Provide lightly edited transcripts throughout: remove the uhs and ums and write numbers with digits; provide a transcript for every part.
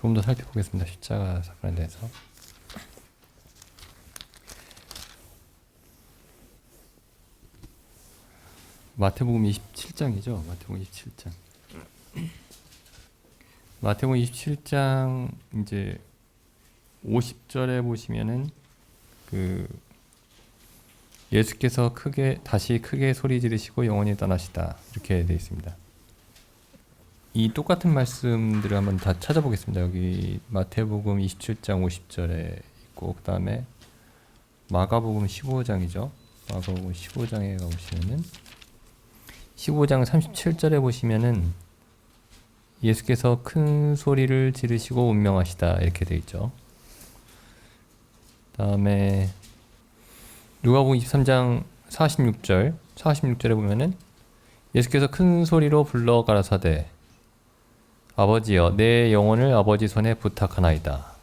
조금 더 살펴보겠습니다. 십자가 사건에 대해서. 마태복음 27장이죠. 마태복음 27장. 마태복음 27장 이제 50절에 보시면은 그 예수께서 다시 크게 소리 지르시고 영원히 떠나시다 이렇게 되어 있습니다. 이 똑같은 말씀들을 한번 다 찾아보겠습니다. 여기 마태복음 27장 50절에 있고 그 다음에 마가복음 15장이죠. 마가복음 15장에 가보시면은 15장 37절에 보시면은 예수께서 큰 소리를 지르시고 운명하시다 이렇게 되어 있죠. 다음에 누가복음 23장 46절에 보면은 예수께서 큰 소리로 불러 가라사대 아버지여 내 영혼을 아버지 손에 부탁하나이다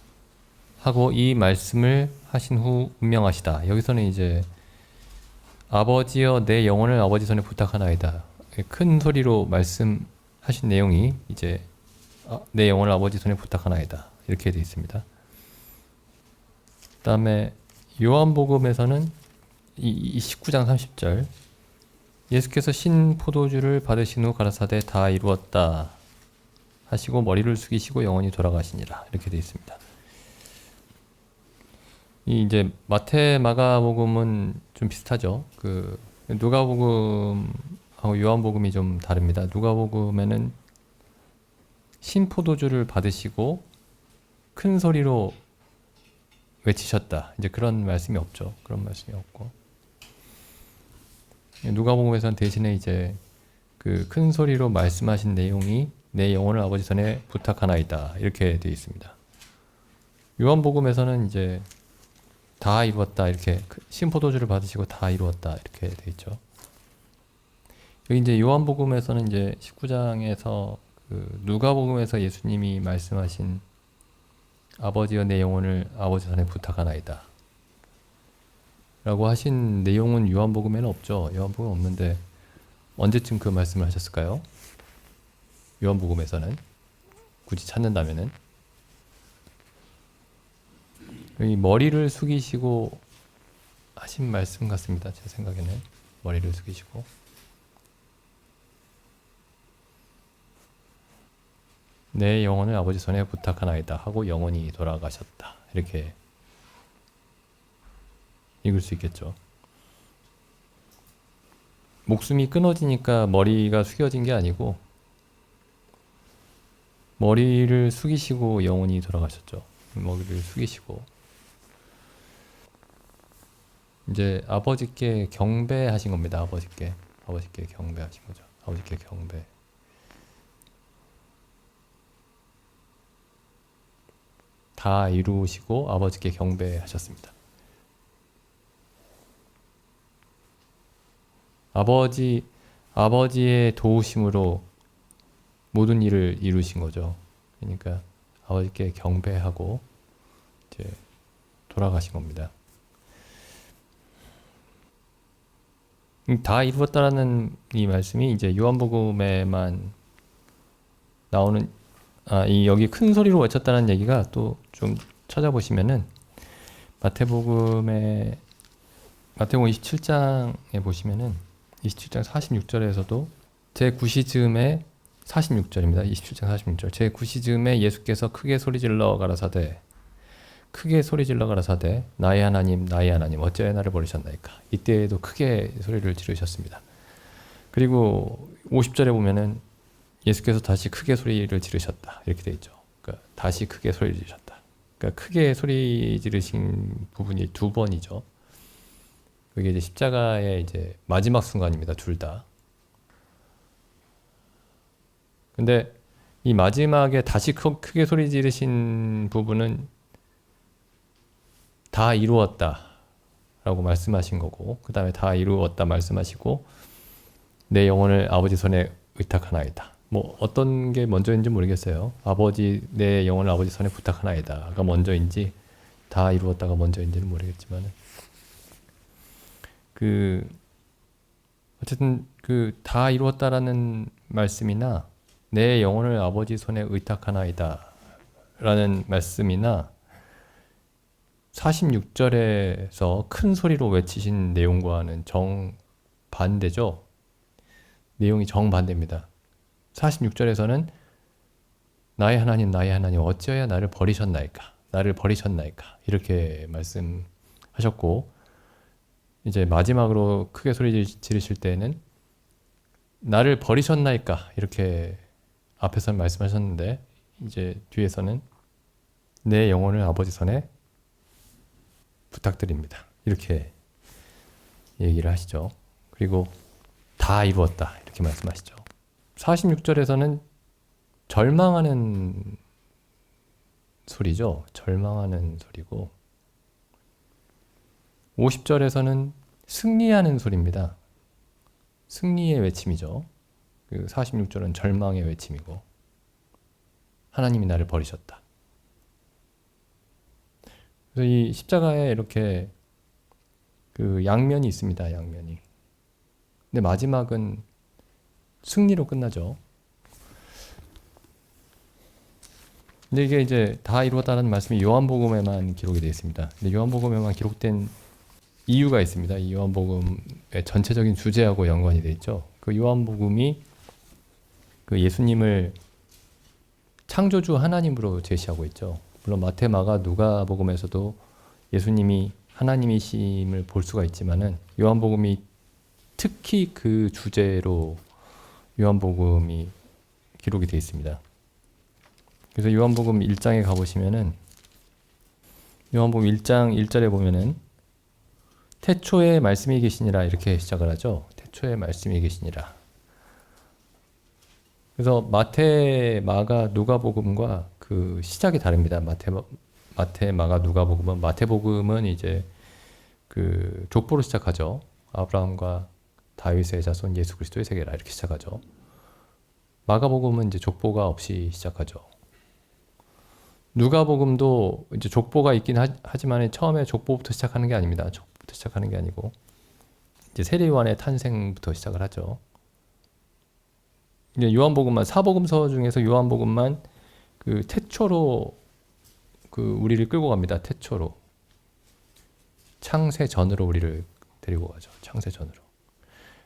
하고 이 말씀을 하신 후 운명하시다. 여기서는 이제 아버지여 내 영혼을 아버지 손에 부탁하나이다. 큰 소리로 말씀하신 내용이 이제 내 영혼을 아버지 손에 부탁하나이다 이렇게 되어 있습니다. 그 다음에 요한복음에서는 이 19장 30절 예수께서 신 포도주를 받으신 후 가라사대 다 이루었다 하시고 머리를 숙이시고 영원히 돌아가시니라 이렇게 되어 있습니다. 이 이제 마태 마가복음은 좀 비슷하죠. 그 누가복음하고 요한복음이 좀 다릅니다. 누가복음에는 신 포도주를 받으시고 큰 소리로 외치셨다. 이제 그런 말씀이 없죠. 그런 말씀이 없고 누가복음에서는 대신에 이제 그 큰 소리로 말씀하신 내용이 내 영혼을 아버지 손에 부탁하나이다 이렇게 되어 있습니다. 요한복음에서는 이제 다 이루었다 이렇게 신포도주를 받으시고 다 이루었다 이렇게 되어 있죠. 여기 이제 요한복음에서는 이제 19장에서 그 누가복음에서 예수님이 말씀하신 아버지여 내 영혼을 아버지 손에 부탁하나이다 라고 하신 내용은 요한복음에는 없죠. 요한복음은 없는데 언제쯤 그 말씀을 하셨을까요? 요한복음에서는 굳이 찾는다면은 여기 머리를 숙이시고 하신 말씀 같습니다. 제 생각에는 머리를 숙이시고 내 영혼을 아버지 손에 부탁하나이다 하고 영원히 돌아가셨다 이렇게 읽을 수 있겠죠. 목숨이 끊어지니까 머리가 숙여진 게 아니고 머리를 숙이시고 영원히 돌아가셨죠. 머리를 숙이시고 이제 아버지께 경배하신 겁니다. 아버지께 경배하신 거죠. 아버지께 경배. 다 이루시고 아버지께 경배하셨습니다. 아버지의 도우심으로 모든 일을 이루신 거죠. 그러니까 아버지께 경배하고 이제 돌아가신 겁니다. 다 이루었다라는 이 말씀이 이제 요한복음에만 나오는 여기 큰 소리로 외쳤다는 얘기가 또 좀 찾아보시면은 마태복음 27장에 보시면은 27장 46절에서도 제9시쯤에 46절입니다. 27장 46절 제9시쯤에 예수께서 크게 소리질러 가라사대 나의 하나님 어찌하여 나를 버리셨나이까. 이때에도 크게 소리를 지르셨습니다. 그리고 50절에 보면은 예수께서 다시 크게 소리를 지르셨다 이렇게 되어 있죠. 그러니까 다시 크게 소리 지르셨다. 그러니까 크게 소리 지르신 부분이 두 번이죠. 그게 이제 십자가의 이제 마지막 순간입니다. 둘 다. 근데 이 마지막에 다시 크게 소리 지르신 부분은 다 이루었다 라고 말씀하신 거고 그 다음에 다 이루었다 말씀하시고 내 영혼을 아버지 손에 의탁하나이다. 뭐 어떤 게 먼저인지 모르겠어요. 내 영혼을 아버지 손에 부탁하나이다가 먼저인지 다 이루었다가 먼저인지는 모르겠지만 어쨌든 다 이루었다라는 말씀이나 내 영혼을 아버지 손에 의탁하나이다 라는 말씀이나 46절에서 큰 소리로 외치신 내용과는 정반대죠. 내용이 정반대입니다. 46절에서는 나의 하나님 어찌하여 나를 버리셨나이까 이렇게 말씀하셨고, 이제 마지막으로 크게 소리 지르실 때는 나를 버리셨나이까 이렇게 앞에서는 말씀하셨는데, 이제 뒤에서는 내 영혼을 아버지 손에 부탁드립니다 이렇게 얘기를 하시죠. 그리고 다 이루었다 이렇게 말씀하시죠. 46절에서는 절망하는 소리죠. 절망하는 소리고, 50절에서는 승리하는 소리입니다. 승리의 외침이죠. 46절은 절망의 외침이고, 하나님이 나를 버리셨다. 그래서 이 십자가에 이렇게 양면이 있습니다. 양면이. 근데 마지막은 승리로 끝나죠. 근데 이게 이제 다 이루었다는 말씀이 요한복음에만 기록이 되어 있습니다. 근데 요한복음에만 기록된 이유가 있습니다. 이 요한복음의 전체적인 주제하고 연관이 되어 있죠. 그 요한복음이 그 예수님을 창조주 하나님으로 제시하고 있죠. 물론 마태, 마가, 누가복음에서도 예수님이 하나님이심을 볼 수가 있지만은 요한복음이 특히 그 주제로 요한복음이 기록이 되어 있습니다. 그래서 요한복음 1장에 가보시면은 요한복음 1장 1절에 보면은 태초에 말씀이 계시니라 이렇게 시작을 하죠. 태초에 말씀이 계시니라. 그래서 마태, 마가, 누가복음과 그 시작이 다릅니다. 마태, 마가, 누가복음은, 마태복음은 이제 그 족보로 시작하죠. 아브라함과 다윗의 자손 예수 그리스도의 세계라 이렇게 시작하죠. 마가복음은 이제 족보가 없이 시작하죠. 누가복음도 이제 족보가 있긴 하지만 처음에 족보부터 시작하는 게 아닙니다. 족보부터 시작하는 게 아니고 이제 세례요한의 탄생부터 시작을 하죠. 이제 요한복음만, 사복음서 중에서 요한복음만 그 태초로 그 우리를 끌고 갑니다. 태초로. 창세 전으로 우리를 데리고 가죠. 창세 전으로.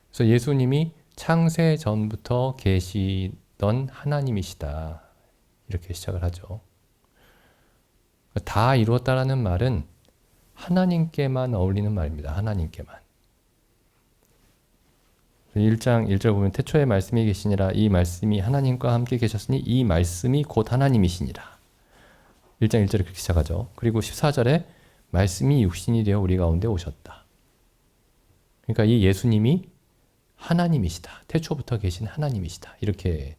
그래서 예수님이 창세 전부터 계시던 하나님이시다. 이렇게 시작을 하죠. 다 이루었다라는 말은 하나님께만 어울리는 말입니다. 하나님께만. 1장 1절 보면 태초에 말씀이 계시니라 이 말씀이 하나님과 함께 계셨으니 이 말씀이 곧 하나님이시니라. 1장 1절에 그렇게 시작하죠. 그리고 14절에 말씀이 육신이 되어 우리 가운데 오셨다. 그러니까 이 예수님이 하나님이시다. 태초부터 계신 하나님이시다. 이렇게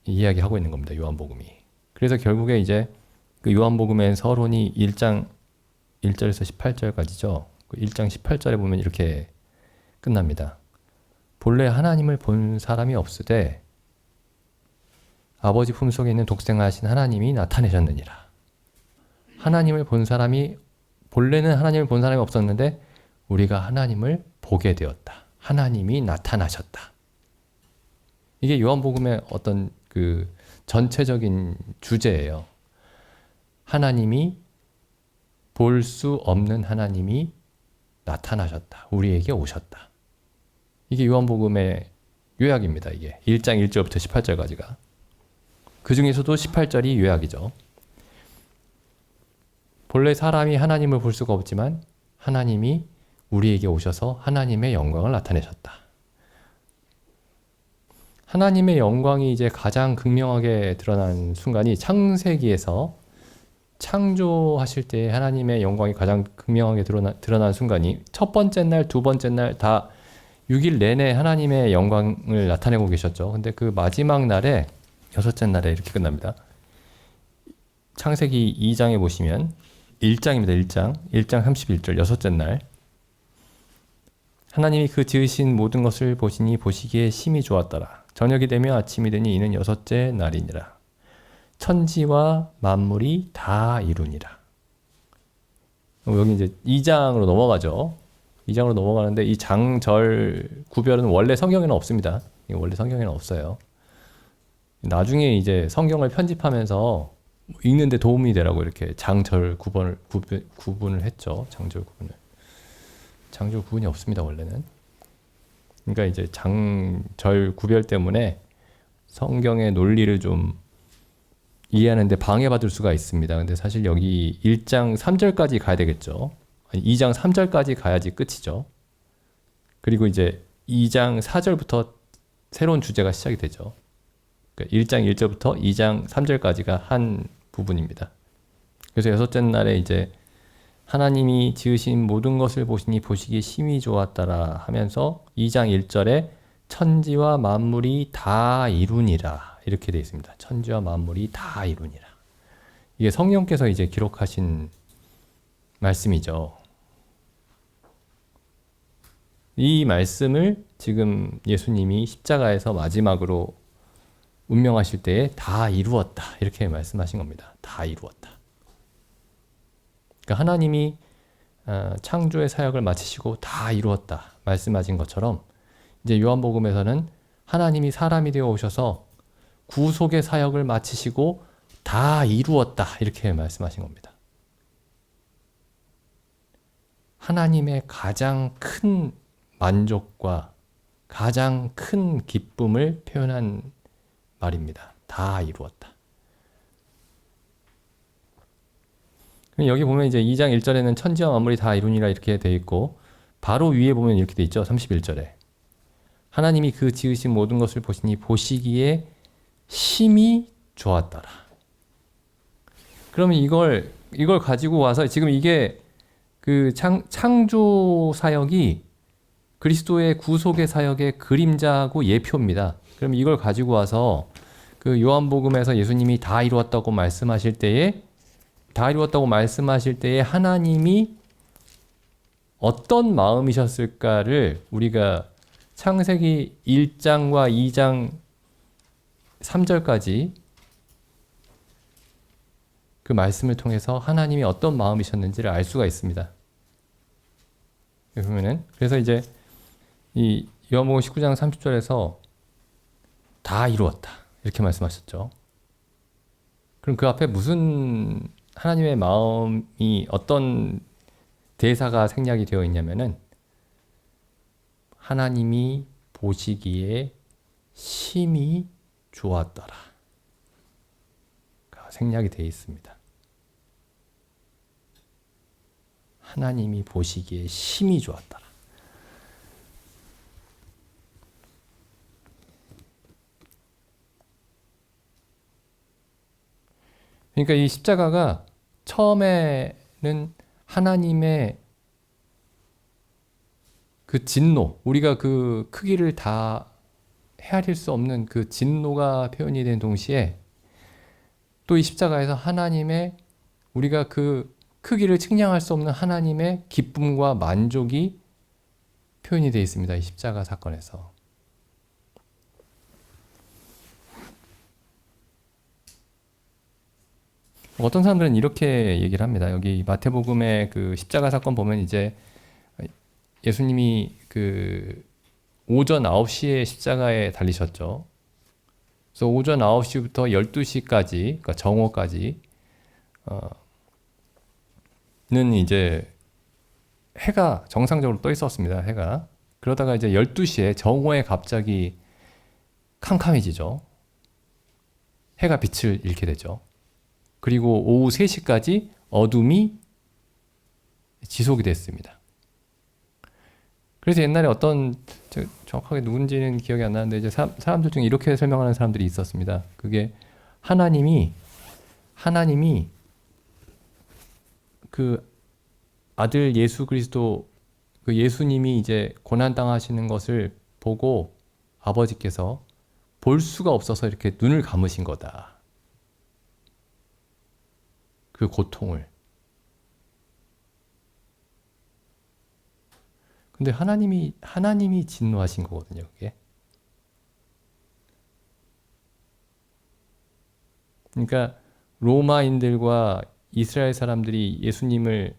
이야기하고 있는 겁니다. 요한복음이. 그래서 결국에 이제 그 요한복음의 서론이 1장 1절에서 18절까지죠. 1장 18절에 보면 이렇게 끝납니다. 본래 하나님을 본 사람이 없으되 아버지 품속에 있는 독생하신 하나님이 나타내셨느니라. 하나님을 본 사람이, 본래는 하나님을 본 사람이 없었는데 우리가 하나님을 보게 되었다. 하나님이 나타나셨다. 이게 요한복음의 어떤 그 전체적인 주제예요. 하나님이, 볼 수 없는 하나님이 나타나셨다. 우리에게 오셨다. 이게 요한복음의 요약입니다. 이게 1장 1절부터 18절까지가. 그 중에서도 18절이 요약이죠. 본래 사람이 하나님을 볼 수가 없지만 하나님이 우리에게 오셔서 하나님의 영광을 나타내셨다. 하나님의 영광이 이제 가장 극명하게 드러난 순간이 창세기에서 창조하실 때 하나님의 영광이 가장 극명하게 드러난 순간이 첫 번째 날, 두 번째 날 다 6일 내내 하나님의 영광을 나타내고 계셨죠. 근데 그 마지막 날에, 여섯째 날에 이렇게 끝납니다. 창세기 2장에 보시면 1장입니다. 1장 31절 여섯째 날. 하나님이 그 지으신 모든 것을 보시니 보시기에 심히 좋았더라. 저녁이 되며 아침이 되니 이는 여섯째 날이니라. 천지와 만물이 다 이루니라. 여기 이제 2장으로 넘어가죠. 2장으로 넘어가는데 이 장절 구별은 원래 성경에는 없습니다. 원래 성경에는 없어요. 나중에 이제 성경을 편집하면서 읽는데 도움이 되라고 이렇게 장절 구분을 했죠. 장절 구분을. 장절 구분이 없습니다, 원래는. 그러니까 이제 장절 구별 때문에 성경의 논리를 좀 이해하는데 방해받을 수가 있습니다. 근데 사실 여기 1장 3절까지 가야 되겠죠. 아니, 2장 3절까지 가야지 끝이죠. 그리고 이제 2장 4절부터 새로운 주제가 시작이 되죠. 그러니까 1장 1절부터 2장 3절까지가 한 부분입니다. 그래서 여섯째 날에 이제 하나님이 지으신 모든 것을 보시니 보시기에 심히 좋았더라 하면서 2장 1절에 천지와 만물이 다 이루니라 이렇게 되어 있습니다. 천지와 만물이 다 이루니라. 이게 성령께서 이제 기록하신 말씀이죠. 이 말씀을 지금 예수님이 십자가에서 마지막으로 운명하실 때에 다 이루었다 이렇게 말씀하신 겁니다. 다 이루었다. 그러니까 하나님이 창조의 사역을 마치시고 다 이루었다 말씀하신 것처럼 이제 요한복음에서는 하나님이 사람이 되어 오셔서 구속의 사역을 마치시고 다 이루었다 이렇게 말씀하신 겁니다. 하나님의 가장 큰 만족과 가장 큰 기쁨을 표현한 말입니다. 다 이루었다. 여기 보면 이제 2장 1절에는 천지와 만물이 다 이루니라 이렇게 돼 있고 바로 위에 보면 이렇게 돼 있죠. 31절에 하나님이 그 지으신 모든 것을 보시니 보시기에 심히 좋았더라. 그러면 이걸 가지고 와서 지금 이게 그 창조 사역이 그리스도의 구속의 사역의 그림자고 예표입니다. 그럼 이걸 가지고 와서 그 요한복음에서 예수님이 다 이루었다고 말씀하실 때에 하나님이 어떤 마음이셨을까를 우리가 창세기 1장과 2장 3절까지 그 말씀을 통해서 하나님이 어떤 마음이셨는지를 알 수가 있습니다. 보면은 그래서 이제 이 요한복음 19장 30절에서 다 이루었다 이렇게 말씀하셨죠. 그럼 그 앞에 무슨 하나님의 마음이 어떤 대사가 생략이 되어 있냐면은 하나님이 보시기에 심히 좋았더라 생략이 되어 있습니다. 하나님이 보시기에 심히 좋았더라. 그러니까 이 십자가가 처음에는 하나님의 그 진노, 우리가 그 크기를 다 헤아릴 수 없는 그 진노가 표현이 된 동시에 또 이 십자가에서 하나님의 우리가 그 크기를 측량할 수 없는 하나님의 기쁨과 만족이 표현이 되어 있습니다. 이 십자가 사건에서. 어떤 사람들은 이렇게 얘기를 합니다. 여기 마태복음의 그 십자가 사건 보면 이제 예수님이 그 오전 9시에 십자가에 달리셨죠. 그래서 오전 9시부터 12시까지, 그러니까 정오까지 는 이제 해가 정상적으로 떠 있었습니다. 해가. 그러다가 이제 12시에 정오에 갑자기 캄캄해지죠. 해가 빛을 잃게 되죠. 그리고 오후 3시까지 어둠이 지속이 됐습니다. 그래서 옛날에 정확하게 누군지는 기억이 안 나는데 이제 사람들 중에 이렇게 설명하는 사람들이 있었습니다. 그게 하나님이 그 아들 예수 그리스도 그 예수님이 이제 고난 당하시는 것을 보고 아버지께서 볼 수가 없어서 이렇게 눈을 감으신 거다. 그 고통을. 근데 하나님이 진노하신 거거든요, 그게. 그러니까 로마인들과 이스라엘 사람들이 예수님을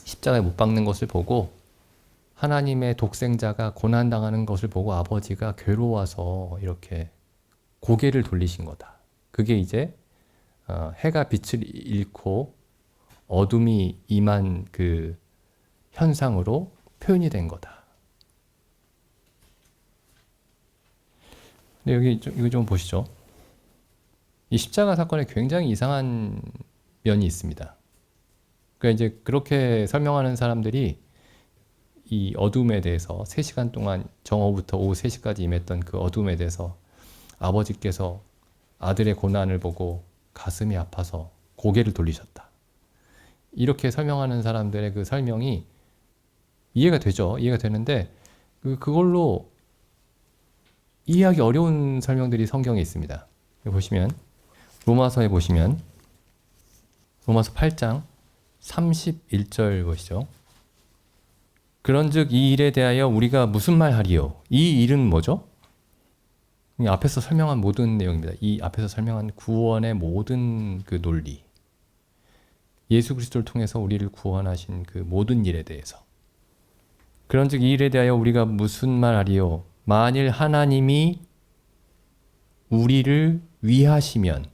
십자가에 못 박는 것을 보고 하나님의 독생자가 고난당하는 것을 보고 아버지가 괴로워서 이렇게 고개를 돌리신 거다. 그게 이제 해가 빛을 잃고 어둠이 임한 그 현상으로 표현이 된 거다. 근데 여기 이거 좀 보시죠. 이 십자가 사건에 굉장히 이상한 면이 있습니다. 그러니까 이제 그렇게 설명하는 사람들이 이 어둠에 대해서 3시간 동안 정오부터 오후 3시까지 임했던 그 어둠에 대해서 아버지께서 아들의 고난을 보고 가슴이 아파서 고개를 돌리셨다. 이렇게 설명하는 사람들의 그 설명이 이해가 되죠. 이해가 되는데 그걸로 이해하기 어려운 설명들이 성경에 있습니다. 여기 보시면 로마서에 보시면 로마서 8장 31절 보시죠. 그런즉 이 일에 대하여 우리가 무슨 말 하리요? 이 일은 뭐죠? 이 앞에서 설명한 모든 내용입니다. 이 앞에서 설명한 구원의 모든 그 논리, 예수 그리스도를 통해서 우리를 구원하신 그 모든 일에 대해서. 그런즉 이 일에 대하여 우리가 무슨 말 하리요? 만일 하나님이 우리를 위하시면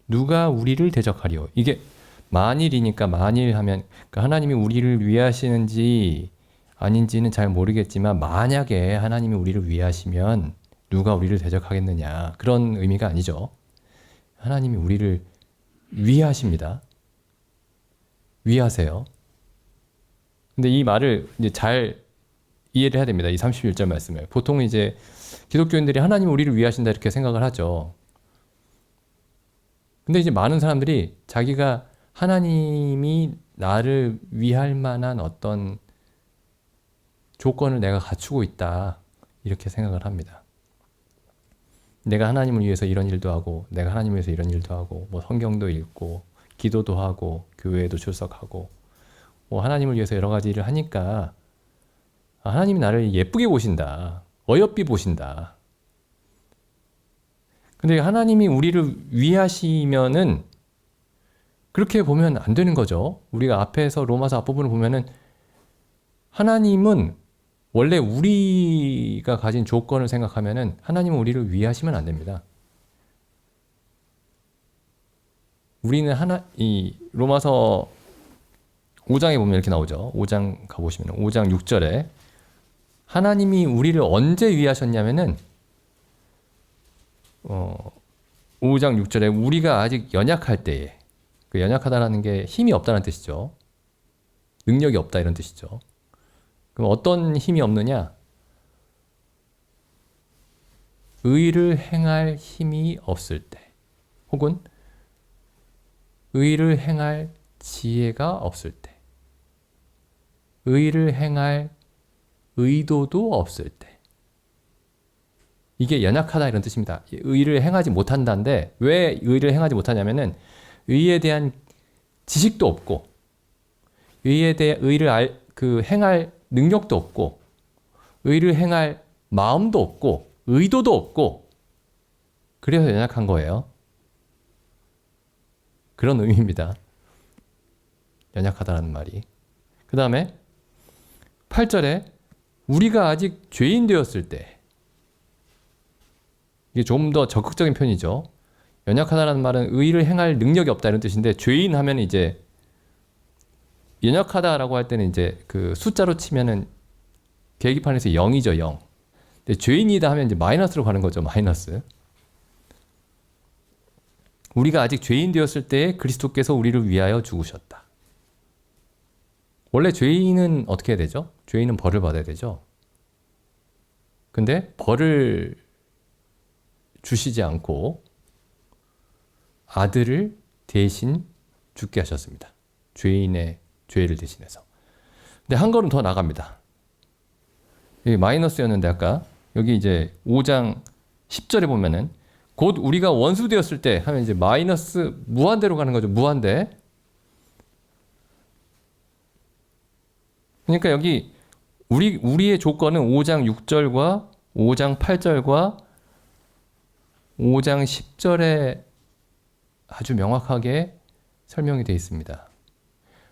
누가 우리를 대적하리요? 이게 만일이니까 만일 하면 그러니까 하나님이 우리를 위하시는지 아닌지는 잘 모르겠지만 만약에 하나님이 우리를 위하시면 누가 우리를 대적하겠느냐 그런 의미가 아니죠. 하나님이 우리를 위하십니다. 위하세요. 근데 이 말을 이제 잘 이해를 해야 됩니다. 이 31절 말씀을. 보통 이제 기독교인들이 하나님이 우리를 위하신다 이렇게 생각을 하죠. 근데 이제 많은 사람들이 자기가 하나님이 나를 위할 만한 어떤 조건을 내가 갖추고 있다 이렇게 생각을 합니다. 내가 하나님을 위해서 이런 일도 하고 내가 하나님을 위해서 이런 일도 하고 뭐 성경도 읽고 기도도 하고 교회에도 출석하고 뭐 하나님을 위해서 여러 가지 일을 하니까 하나님이 나를 예쁘게 보신다. 어여삐 보신다. 근데 하나님이 우리를 위하시면은 그렇게 보면 안 되는 거죠. 우리가 앞에서 로마서 앞부분을 보면은 하나님은 원래 우리가 가진 조건을 생각하면은 하나님은 우리를 위하시면 안 됩니다. 우리는 이 로마서 5장에 보면 이렇게 나오죠. 5장 가보시면 5장 6절에 하나님이 우리를 언제 위하셨냐면은 5장 6절에 우리가 아직 연약할 때에 그 연약하다라는 게 힘이 없다는 뜻이죠. 능력이 없다 이런 뜻이죠. 그럼 어떤 힘이 없느냐? 의를 행할 힘이 없을 때 혹은 의를 행할 지혜가 없을 때 의를 행할 의도도 없을 때 이게 연약하다 이런 뜻입니다. 의를 행하지 못한다인데 왜 의를 행하지 못하냐면은 의에 대한 지식도 없고 의에 대해 의를 행할 능력도 없고 의를 행할 마음도 없고 의도도 없고 그래서 연약한 거예요. 그런 의미입니다. 연약하다는 말이. 그 다음에 8절에 우리가 아직 죄인 되었을 때 이게 좀 더 적극적인 표현이죠. 연약하다는 말은 의를 행할 능력이 없다 이런 뜻인데 죄인 하면 이제 연약하다라고 할 때는 이제 그 숫자로 치면은 계기판에서 0이죠, 0. 근데 죄인이다 하면 이제 마이너스로 가는 거죠, 마이너스. 우리가 아직 죄인 되었을 때에 그리스도께서 우리를 위하여 죽으셨다. 원래 죄인은 어떻게 해야 되죠? 죄인은 벌을 받아야 되죠. 근데 벌을 주시지 않고 아들을 대신 죽게 하셨습니다. 죄인의 죄를 대신해서. 근데 한 걸음 더 나갑니다. 여기 마이너스였는데 아까 여기 이제 5장 10절에 보면은 곧 우리가 원수 되었을 때 하면 이제 마이너스 무한대로 가는 거죠. 무한대. 그러니까 여기 우리의 조건은 5장 6절과 5장 8절과 5장 10절에 아주 명확하게 설명이 되어 있습니다.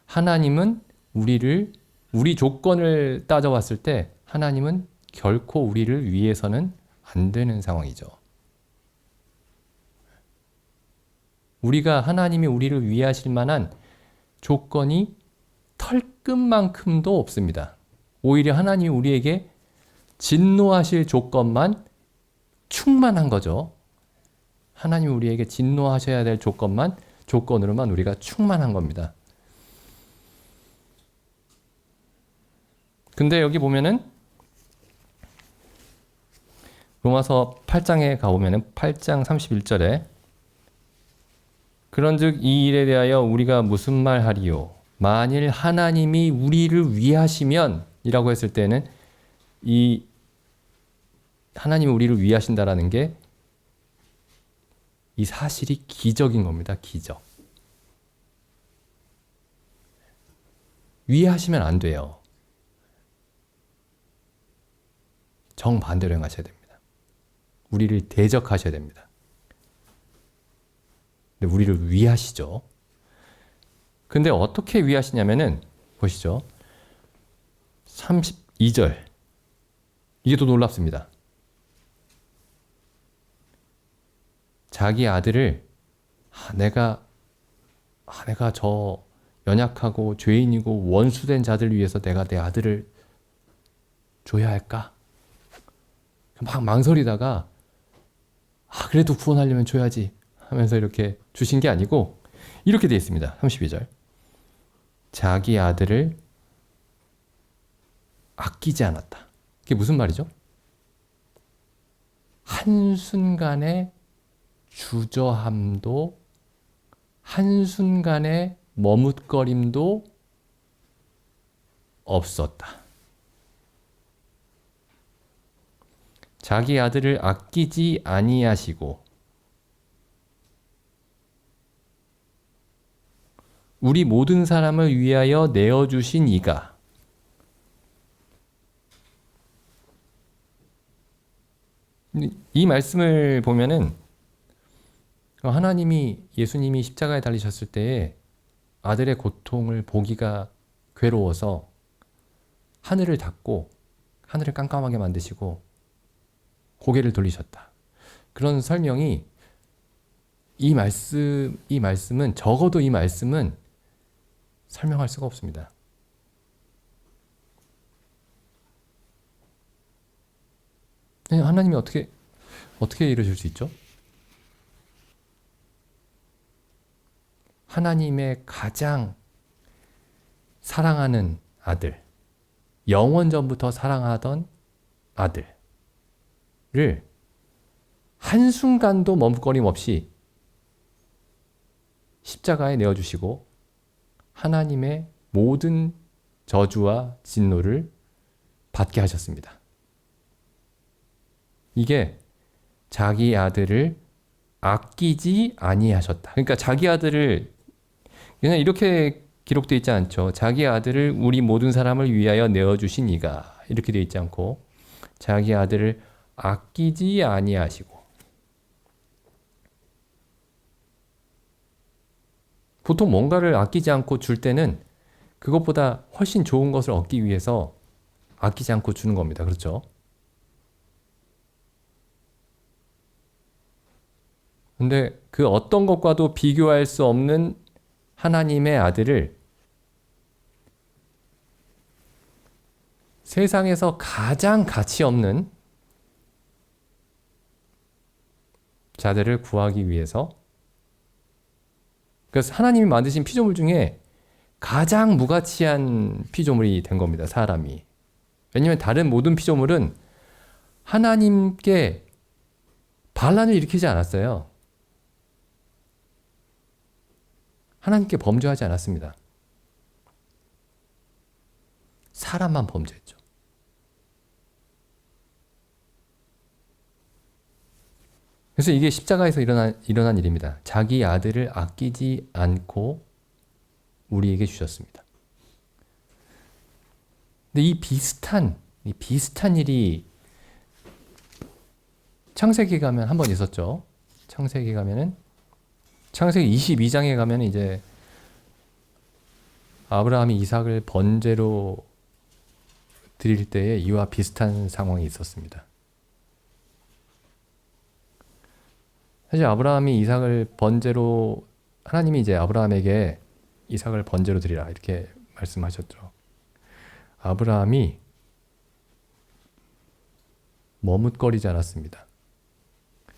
하나님은 우리 조건을 따져봤을 때 하나님은 결코 우리를 위해서는 안 되는 상황이죠. 우리가 하나님이 우리를 위하실 만한 조건이 털끝만큼도 없습니다. 오히려 하나님이 우리에게 진노하실 조건만 충만한 거죠. 하나님이 우리에게 진노하셔야 될 조건으로만 우리가 충만한 겁니다. 근데 여기 보면은 로마서 8장에 가보면은 8장 31절에 그런즉 이 일에 대하여 우리가 무슨 말 하리요? 만일 하나님이 우리를 위하시면 이라고 했을 때는 이 하나님이 우리를 위하신다라는 게 이 사실이 기적인 겁니다. 기적. 위하시면 안 돼요. 정반대로 행하셔야 됩니다. 우리를 대적하셔야 됩니다. 근데 우리를 위하시죠. 근데 어떻게 위하시냐면은 보시죠. 32절. 이게 또 놀랍습니다. 자기 아들을 내가 저 연약하고 죄인이고 원수된 자들 위해서 내가 내 아들을 줘야 할까? 막 망설이다가 그래도 구원하려면 줘야지 하면서 이렇게 주신 게 아니고 이렇게 되어 있습니다. 32절. 자기 아들을 아끼지 않았다. 이게 무슨 말이죠? 한순간의 주저함도 한순간의 머뭇거림도 없었다. 자기 아들을 아끼지 아니하시고 우리 모든 사람을 위하여 내어주신 이가 이 말씀을 보면은 하나님이 예수님이 십자가에 달리셨을 때에 아들의 고통을 보기가 괴로워서 하늘을 닫고 하늘을 깜깜하게 만드시고 고개를 돌리셨다. 그런 설명이 이 말씀은 적어도 이 말씀은 설명할 수가 없습니다. 하나님이 어떻게 이러실 수 있죠? 하나님의 가장 사랑하는 아들, 영원전부터 사랑하던 아들을 한순간도 머뭇거림 없이 십자가에 내어주시고 하나님의 모든 저주와 진노를 받게 하셨습니다. 이게 자기 아들을 아끼지 아니하셨다. 그러니까 자기 아들을 그냥 이렇게 기록되어 있지 않죠. 자기 아들을 우리 모든 사람을 위하여 내어주신 이가 이렇게 되어 있지 않고 자기 아들을 아끼지 아니하시고 보통 뭔가를 아끼지 않고 줄 때는 그것보다 훨씬 좋은 것을 얻기 위해서 아끼지 않고 주는 겁니다. 그렇죠? 근데 그 어떤 것과도 비교할 수 없는 하나님의 아들을 세상에서 가장 가치 없는 자들을 구하기 위해서 그래서 하나님이 만드신 피조물 중에 가장 무가치한 피조물이 된 겁니다. 사람이. 왜냐하면 다른 모든 피조물은 하나님께 반란을 일으키지 않았어요. 하나님께 범죄하지 않았습니다. 사람만 범죄했죠. 그래서 이게 십자가에서 일어난 일입니다. 자기 아들을 아끼지 않고 우리에게 주셨습니다. 근데 이 비슷한 일이 창세기 가면 한 번 있었죠. 창세기 가면은 창세기 22장에 가면 이제 아브라함이 이삭을 번제로 드릴 때에 이와 비슷한 상황이 있었습니다. 사실 아브라함이 이삭을 번제로 하나님이 이제 아브라함에게 이삭을 번제로 드리라 이렇게 말씀하셨죠. 아브라함이 머뭇거리지 않았습니다.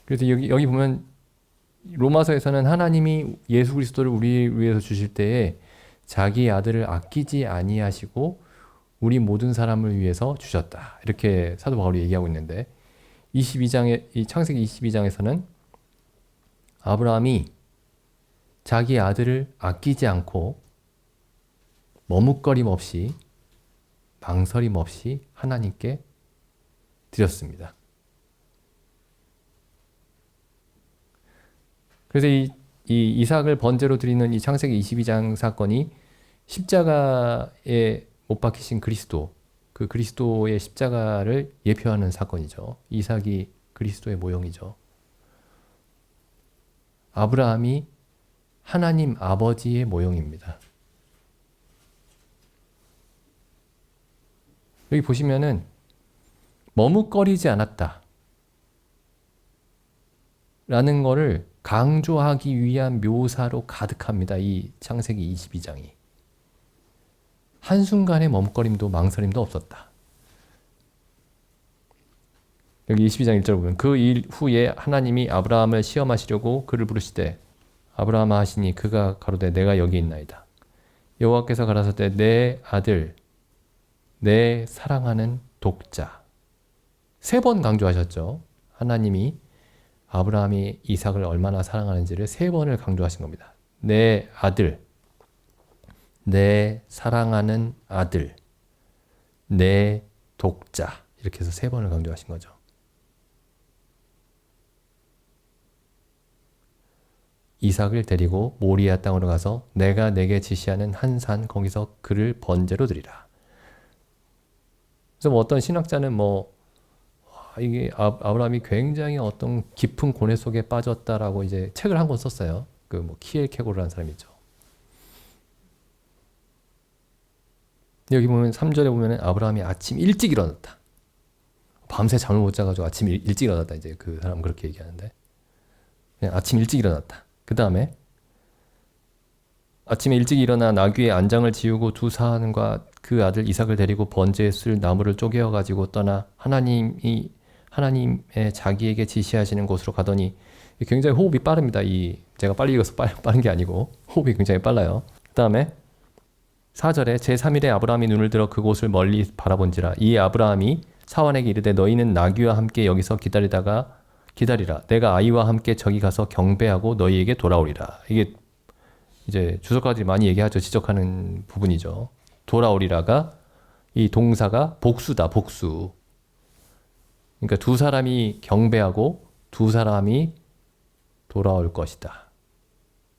그래서 여기 보면 로마서에서는 하나님이 예수 그리스도를 우리 위해서 주실 때에 자기 아들을 아끼지 아니하시고 우리 모든 사람을 위해서 주셨다. 이렇게 사도 바울이 얘기하고 있는데 22장에 이 창세기 22장에서는 아브라함이 자기 아들을 아끼지 않고 머뭇거림 없이 망설임 없이 하나님께 드렸습니다. 그래서 이 이삭을 번제로 드리는 이 창세기 22장 사건이 십자가에 못 박히신 그리스도, 그 그리스도의 십자가를 예표하는 사건이죠. 이삭이 그리스도의 모형이죠. 아브라함이 하나님 아버지의 모형입니다. 여기 보시면은 머뭇거리지 않았다 라는 거를 강조하기 위한 묘사로 가득합니다. 이 창세기 22장이. 한순간의 머뭇거림도 망설임도 없었다. 여기 22장 1절 보면 그 일 후에 하나님이 아브라함을 시험하시려고 그를 부르시되 아브라함아 하시니 그가 가로되 내가 여기 있나이다. 여호와께서 가라사대 내 아들 내 사랑하는 독자. 3번 강조하셨죠. 하나님이 아브라함이 이삭을 얼마나 사랑하는지를 3번을 강조하신 겁니다. 내 아들, 내 사랑하는 아들, 내 독자. 이렇게 해서 3번을 강조하신 거죠. 이삭을 데리고 모리아 땅으로 가서 내가 내게 지시하는 한 산 거기서 그를 번제로 드리라. 그래서 어떤 신학자는 이게 아브라함이 굉장히 어떤 깊은 고뇌 속에 빠졌다라고 이제 책을 한 권 썼어요. 키엘케고르라는 사람이 있죠. 여기 보면 3절에 보면은 아브라함이 아침 일찍 일어났다. 밤새 잠을 못 자가지고 아침 일찍 일어났다. 이제 그 사람은 그렇게 얘기하는데 그냥 아침 일찍 일어났다. 그 다음에 아침에 일찍 일어나 나귀의 안장을 지우고 두 사람과 그 아들 이삭을 데리고 번제에 쓸 나무를 쪼개어 가지고 떠나 하나님의 자기에게 지시하시는 곳으로 가더니 굉장히 호흡이 빠릅니다. 제가 빨리 읽어서 빠른 게 아니고 호흡이 굉장히 빨라요. 그 다음에 4절에 제3일에 아브라함이 눈을 들어 그곳을 멀리 바라본지라 이 아브라함이 사환에게 이르되 너희는 나귀와 함께 여기서 기다리라. 내가 아이와 함께 저기 가서 경배하고 너희에게 돌아오리라. 이게 이제 주석가들이 많이 얘기하죠. 지적하는 부분이죠. 돌아오리라가 이 동사가 복수다. 복수. 그러니까 두 사람이 경배하고 두 사람이 돌아올 것이다.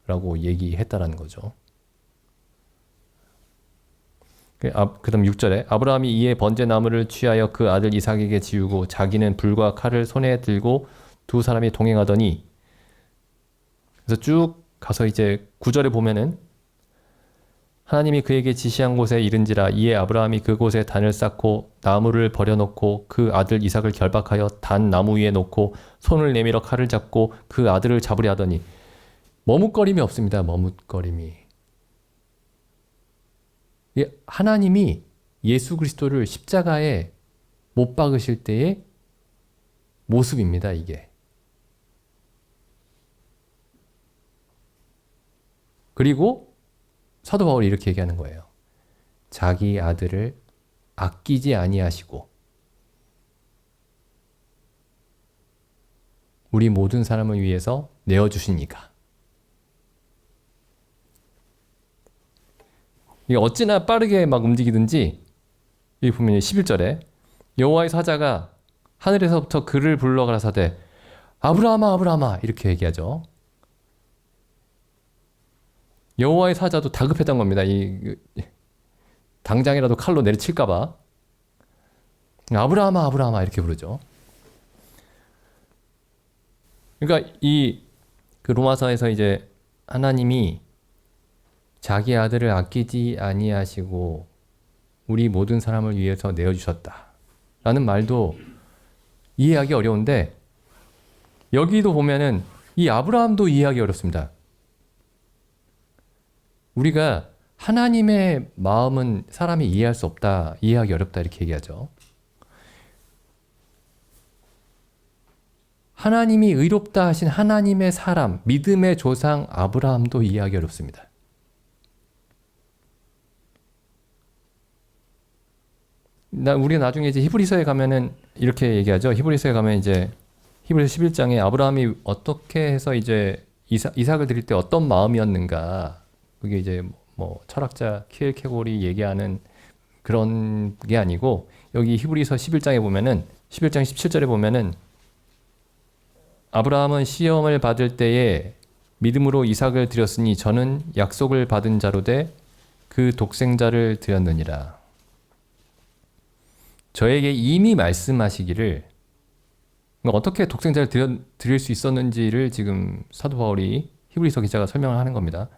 라고 얘기했다라는 거죠. 그 다음 6절에 아브라함이 이에 번제 나무를 취하여 그 아들 이삭에게 지우고 자기는 불과 칼을 손에 들고 두 사람이 동행하더니 그래서 쭉 가서 이제 9절에 보면은 하나님이 그에게 지시한 곳에 이른지라 이에 아브라함이 그곳에 단을 쌓고 나무를 버려놓고 그 아들 이삭을 결박하여 단 나무 위에 놓고 손을 내밀어 칼을 잡고 그 아들을 잡으려 하더니 머뭇거림이 없습니다. 머뭇거림이. 하나님이 예수 그리스도를 십자가에 못 박으실 때의 모습입니다. 이게. 그리고 사도 바울이 이렇게 얘기하는 거예요. 자기 아들을 아끼지 아니하시고 우리 모든 사람을 위해서 내어주시니까. 이게 어찌나 빠르게 막 움직이든지 여기 보면 11절에 여호와의 사자가 하늘에서부터 그를 불러 가라사대 아브라함아 아브라함아 이렇게 얘기하죠. 여호와의 사자도 다급했던 겁니다. 당장이라도 칼로 내리칠까 봐. 아브라함아 아브라함아 이렇게 부르죠. 그러니까 그 로마서에서 이제 하나님이 자기 아들을 아끼지 아니하시고 우리 모든 사람을 위해서 내어주셨다 라는 말도 이해하기 어려운데 여기도 보면은 이 아브라함도 이해하기 어렵습니다. 우리가 하나님의 마음은 사람이 이해할 수 없다, 이해하기 어렵다 이렇게 얘기하죠. 하나님이 의롭다 하신 하나님의 사람, 믿음의 조상 아브라함도 이해하기 어렵습니다. 우리가 나중에 이제 히브리서에 가면은 이렇게 얘기하죠. 히브리서에 가면 이제 히브리서 11장에 아브라함이 어떻게 해서 이제 이삭을 드릴 때 어떤 마음이었는가. 그게 이제 뭐 철학자 키엘케골이 얘기하는 그런 게 아니고, 여기 히브리서 11장에 보면은 11장 17절에 보면은 아브라함은 시험을 받을 때에 믿음으로 이삭을 드렸으니 저는 약속을 받은 자로 돼 그 독생자를 드렸느니라. 저에게 이미 말씀하시기를, 어떻게 독생자를 드릴 수 있었는지를 지금 사도 바울이 히브리서 기자가 설명을 하는 겁니다.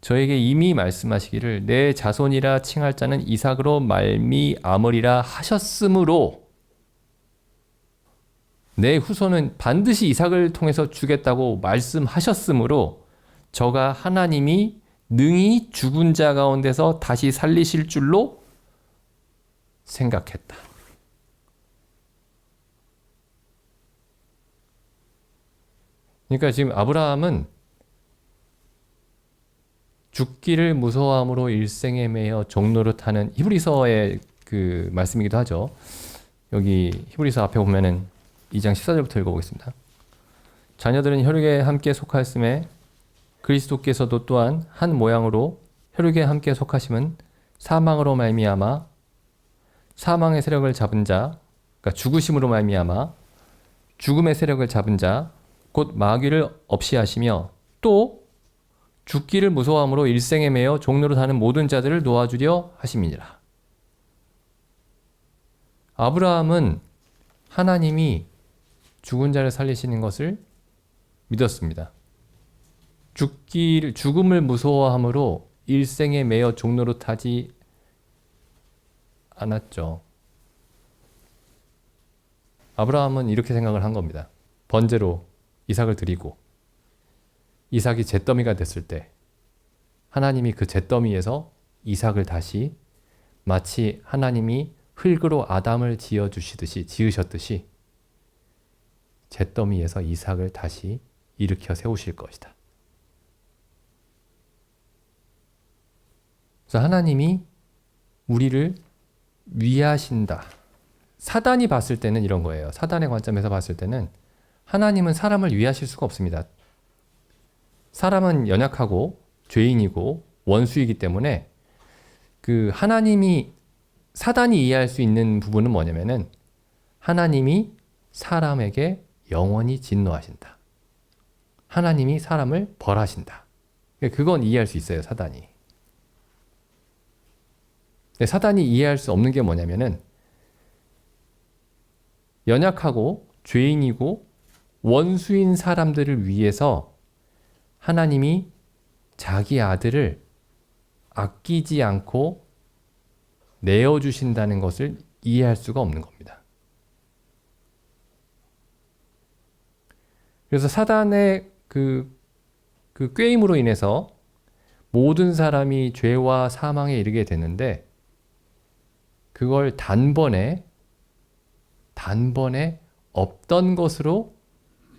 저에게 이미 말씀하시기를 내 자손이라 칭할 자는 이삭으로 말미암으리라 하셨으므로, 내 후손은 반드시 이삭을 통해서 주겠다고 말씀하셨으므로 저가 하나님이 능히 죽은 자 가운데서 다시 살리실 줄로 생각했다. 그러니까 지금 아브라함은 죽기를 무서워함으로 일생에 매여 종노릇하는, 히브리서의 그 말씀이기도 하죠. 여기 히브리서 앞에 보면은 2장 14절부터 읽어보겠습니다. 자녀들은 혈육에 함께 속하였음에 그리스도께서도 또한 한 모양으로 혈육에 함께 속하심은 사망으로 말미암아 사망의 세력을 잡은 자, 그러니까 죽으심으로 말미암아 죽음의 세력을 잡은 자, 곧 마귀를 없이 하시며 또 죽기를 무서워함으로 일생에 매여 종로로 사는 모든 자들을 놓아주려 하심이니라. 아브라함은 하나님이 죽은 자를 살리시는 것을 믿었습니다. 죽음을 무서워함으로 일생에 매여 종노릇하지 않았죠. 아브라함은 이렇게 생각을 한 겁니다. 번제로 이삭을 드리고 이삭이 잿더미가 됐을 때 하나님이 그 잿더미에서 이삭을 다시, 마치 하나님이 흙으로 아담을 지으셨듯이 잿더미에서 이삭을 다시 일으켜 세우실 것이다. 그래서 하나님이 우리를 위하신다. 사단이 봤을 때는 이런 거예요. 사단의 관점에서 봤을 때는 하나님은 사람을 위하실 수가 없습니다. 사람은 연약하고 죄인이고 원수이기 때문에 그 사단이 이해할 수 있는 부분은 뭐냐면은 하나님이 사람에게 영원히 진노하신다. 하나님이 사람을 벌하신다. 그건 이해할 수 있어요, 사단이. 근데 사단이 이해할 수 없는 게 뭐냐면은 연약하고 죄인이고 원수인 사람들을 위해서 하나님이 자기 아들을 아끼지 않고 내어주신다는 것을 이해할 수가 없는 겁니다. 그래서 사단의 그 꾀임으로 인해서 모든 사람이 죄와 사망에 이르게 되는데, 그걸 단번에 없던 것으로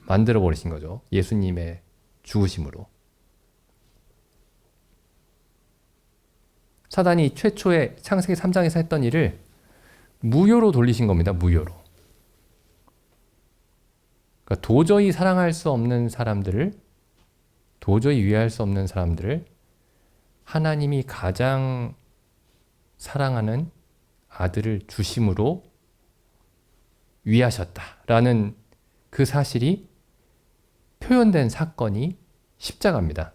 만들어 버리신 거죠. 예수님의 죽으심으로. 사단이 최초에 창세기 3장에서 했던 일을 무효로 돌리신 겁니다. 무효로. 그러니까 도저히 사랑할 수 없는 사람들을, 도저히 위할 수 없는 사람들을 하나님이 가장 사랑하는 아들을 주심으로 위하셨다라는 그 사실이 표현된 사건이 십자가입니다.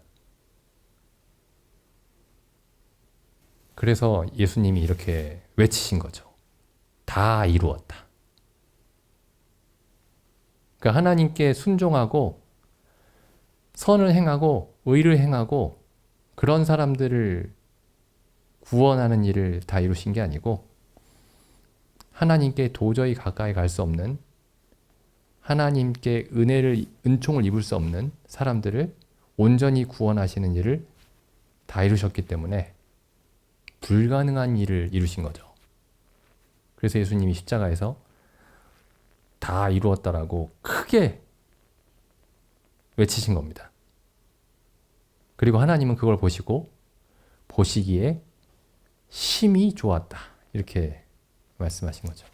그래서 예수님이 이렇게 외치신 거죠. 다 이루었다. 그러니까 하나님께 순종하고 선을 행하고 의를 행하고 그런 사람들을 구원하는 일을 다 이루신 게 아니고, 하나님께 도저히 가까이 갈 수 없는, 하나님께 은총을 입을 수 없는 사람들을 온전히 구원하시는 일을 다 이루셨기 때문에 불가능한 일을 이루신 거죠. 그래서 예수님이 십자가에서 다 이루었다라고 크게 외치신 겁니다. 그리고 하나님은 그걸 보시기에 심히 좋았다. 이렇게 말씀하신 거죠.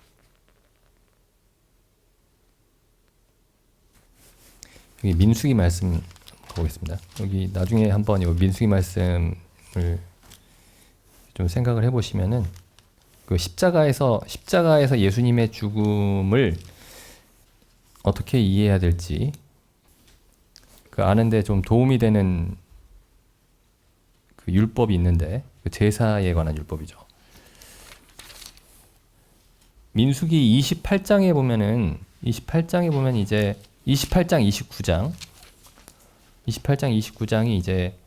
여기 민수기 말씀 보겠습니다. 여기 나중에 한번 이 민수기 말씀을 좀 생각을 해보시면은 그 십자가에서 예수님의 죽음을 어떻게 이해해야 될지 그 아는데 좀 도움이 되는 그 율법이 있는데 그 제사에 관한 율법이죠. 민수기 28장에 보면 이제 28장 29장이 이제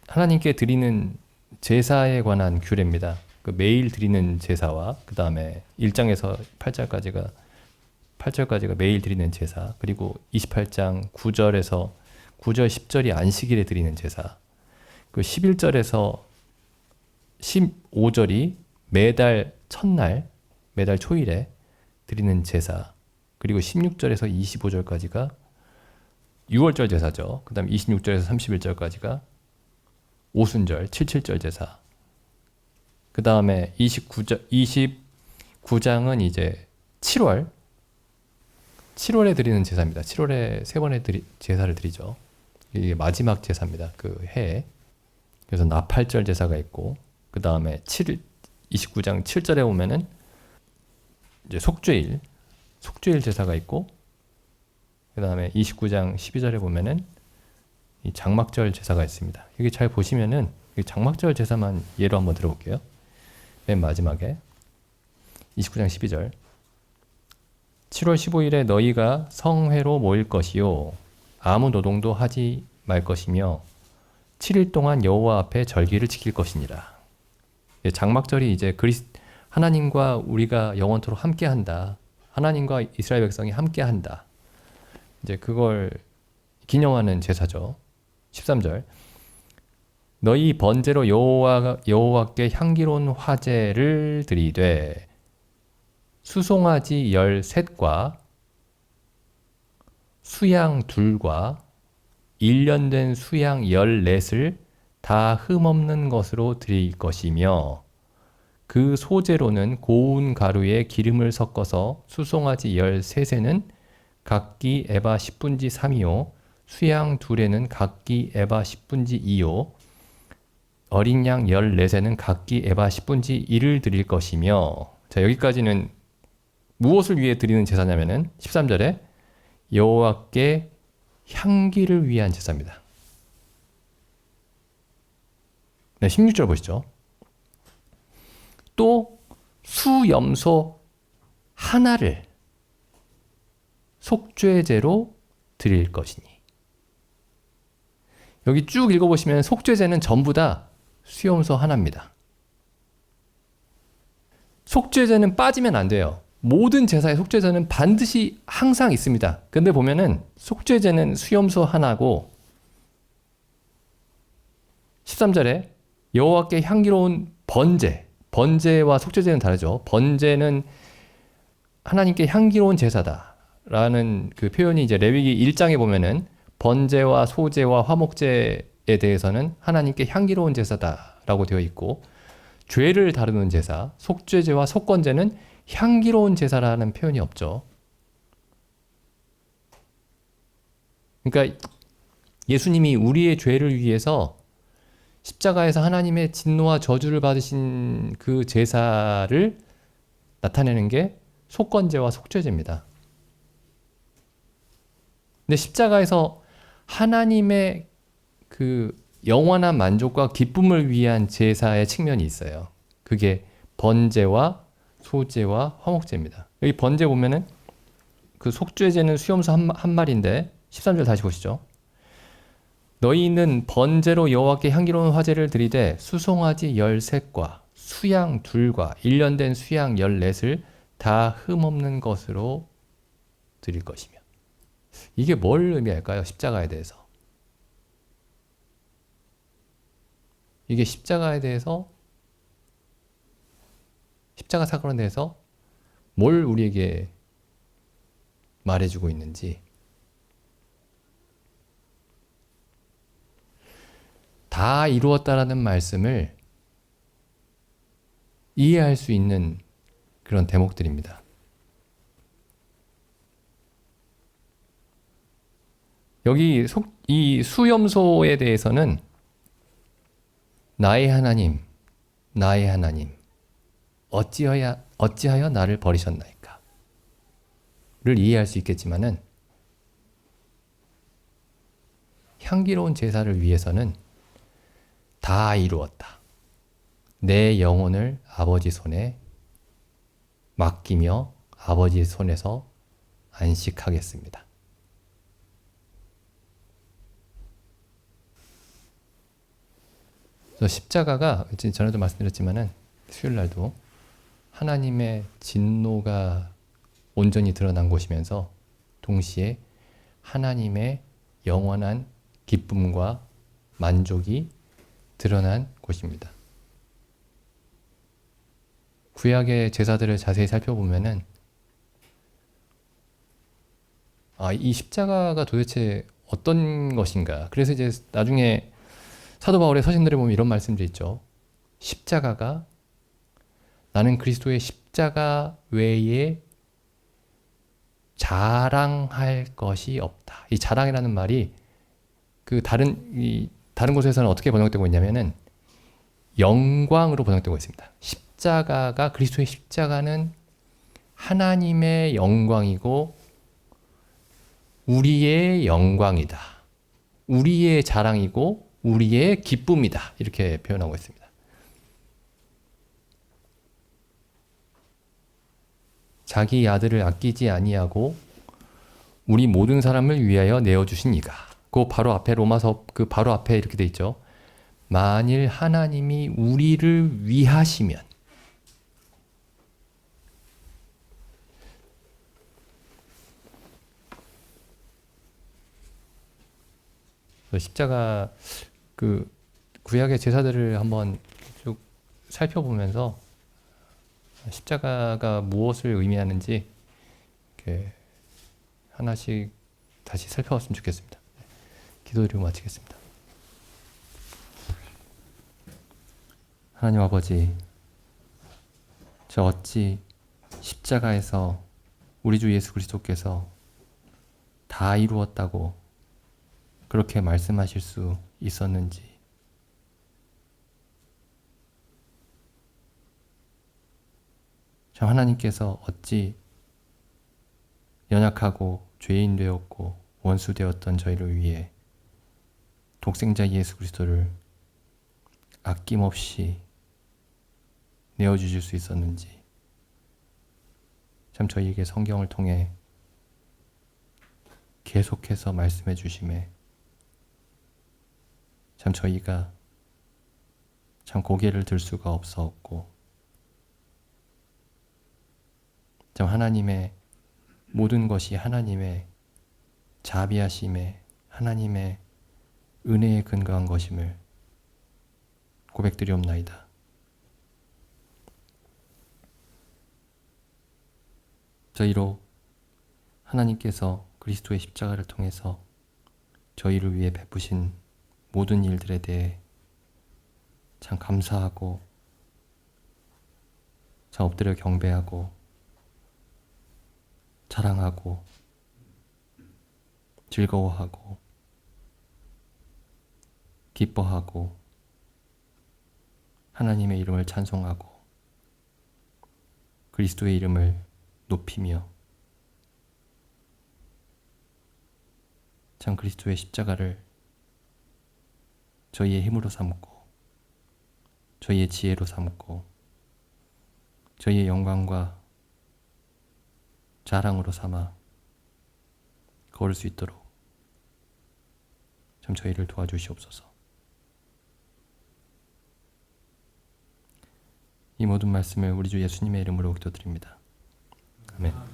하나님께 드리는 제사에 관한 규례입니다. 그 매일 드리는 제사와 그 다음에 1장에서 8절까지가 매일 드리는 제사, 그리고 28장 9절 10절이 안식일에 드리는 제사, 그 11절에서 15절이 매달 첫날, 매달 초일에 드리는 제사, 그리고 16절에서 25절까지가 6월절 제사죠. 그 다음에 26절에서 31절까지가 오순절, 77절 제사. 그 다음에 29장은 이제 7월에 드리는 제사입니다. 7월에 3번의 제사를 드리죠. 이게 마지막 제사입니다. 그 해에. 그래서 나팔절 제사가 있고, 그 다음에 29장 7절에 보면은 이제 속죄일 제사가 있고, 그 다음에 29장 12절에 보면은 이 장막절 제사가 있습니다. 여기 잘 보시면은 장막절 제사만 예로 한번 들어볼게요. 맨 마지막에 29장 12절. 7월 15일에 너희가 성회로 모일 것이요 아무 노동도 하지 말 것이며 7일 동안 여호와 앞에 절기를 지킬 것이니라. 장막절이 이제 하나님과 우리가 영원토록 함께한다. 하나님과 이스라엘 백성이 함께한다. 이제 그걸 기념하는 제사죠. 13절. 너희 번제로 여호와께 향기로운 화제를 드리되 수송아지 13과 수양 2과 1년 된 수양 14을 다 흠없는 것으로 드릴 것이며 그 소재로는 고운 가루에 기름을 섞어서 수송아지 13세는 각기 에바 10분지 3이요 수양 2에는 각기 에바 10분지 2요 어린 양 14세는 각기 에바 10분지 1을 드릴 것이며. 자, 여기까지는 무엇을 위해 드리는 제사냐면은 13절에 여호와께 향기를 위한 제사입니다. 네, 16절 보시죠. 또 수염소 하나를 속죄제로 드릴 것이니. 여기 쭉 읽어보시면 속죄제는 전부 다 수염소 하나입니다. 속죄제는 빠지면 안 돼요. 모든 제사의 속죄제는 반드시 항상 있습니다. 근데 보면은 속죄제는 수염소 하나고 13절에 여호와께 향기로운 번제와 속죄제는 다르죠. 번제는 하나님께 향기로운 제사다라는 그 표현이 이제 레위기 1장에 보면은 번제와 소제와 화목제에 대해서는 하나님께 향기로운 제사다라고 되어 있고, 죄를 다루는 제사, 속죄제와 속건제는 향기로운 제사라는 표현이 없죠. 그러니까 예수님이 우리의 죄를 위해서 십자가에서 하나님의 진노와 저주를 받으신 그 제사를 나타내는 게 속건제와 속죄제입니다. 근데 십자가에서 하나님의 그 영원한 만족과 기쁨을 위한 제사의 측면이 있어요. 그게 번제와 소제와 화목제입니다. 여기 번제 보면은 그 속죄제는 수염소 한 마리인데 13절 다시 보시죠. 너희는 번제로 여호와께 향기로운 화제를 드리되 수송아지 13과 수양 2과 1년 된 수양 14을 다 흠없는 것으로 드릴 것이며. 이게 뭘 의미할까요? 십자가에 대해서. 이게 십자가 사건에 대해서 뭘 우리에게 말해주고 있는지, 다 이루었다라는 말씀을 이해할 수 있는 그런 대목들입니다. 여기 이 수염소에 대해서는 나의 하나님, 나의 하나님, 어찌하여 나를 버리셨나이까? 를 이해할 수 있겠지만은, 향기로운 제사를 위해서는 다 이루었다. 내 영혼을 아버지 손에 맡기며 아버지 손에서 안식하겠습니다. 그래서 십자가가 전에도 말씀드렸지만은 수요일 날도 하나님의 진노가 온전히 드러난 곳이면서 동시에 하나님의 영원한 기쁨과 만족이 드러난 곳입니다. 구약의 제사들을 자세히 살펴보면은 이 십자가가 도대체 어떤 것인가? 그래서 이제 나중에 사도 바울의 서신들에 보면 이런 말씀도 있죠. 십자가가 나는 그리스도의 십자가 외에 자랑할 것이 없다. 이 자랑이라는 말이 다른 곳에서는 어떻게 번역되고 있냐면은 영광으로 번역되고 있습니다. 그리스도의 십자가는 하나님의 영광이고 우리의 영광이다. 우리의 자랑이고 우리의 기쁨이다. 이렇게 표현하고 있습니다. 자기 아들을 아끼지 아니하고 우리 모든 사람을 위하여 내어주신 이가. 그 바로 앞에 로마서 바로 앞에 이렇게 돼 있죠. 만일 하나님이 우리를 위하시면, 십자가 구약의 제사들을 한번 쭉 살펴보면서 십자가가 무엇을 의미하는지 이렇게 하나씩 다시 살펴봤으면 좋겠습니다. 기도드리고 마치겠습니다. 하나님 아버지, 저 어찌 십자가에서 우리 주 예수 그리스도께서 다 이루었다고 그렇게 말씀하실 수 있었는지, 참 하나님께서 어찌 연약하고 죄인 되었고 원수 되었던 저희를 위해 독생자 예수 그리스도를 아낌없이 내어주실 수 있었는지, 참 저희에게 성경을 통해 계속해서 말씀해 주심에 참 저희가 참 고개를 들 수가 없었고, 참 하나님의 모든 것이 하나님의 자비하심에 하나님의 은혜에 근거한 것임을 고백드리옵나이다. 저희로 하나님께서 그리스도의 십자가를 통해서 저희를 위해 베푸신 모든 일들에 대해 참 감사하고 참 엎드려 경배하고 자랑하고 즐거워하고 기뻐하고 하나님의 이름을 찬송하고 그리스도의 이름을 높이며 참 그리스도의 십자가를 저희의 힘으로 삼고 저희의 지혜로 삼고 저희의 영광과 자랑으로 삼아 걸을 수 있도록 참 저희를 도와주시옵소서. 이 모든 말씀을 우리 주 예수님의 이름으로 기도드립니다. 아멘.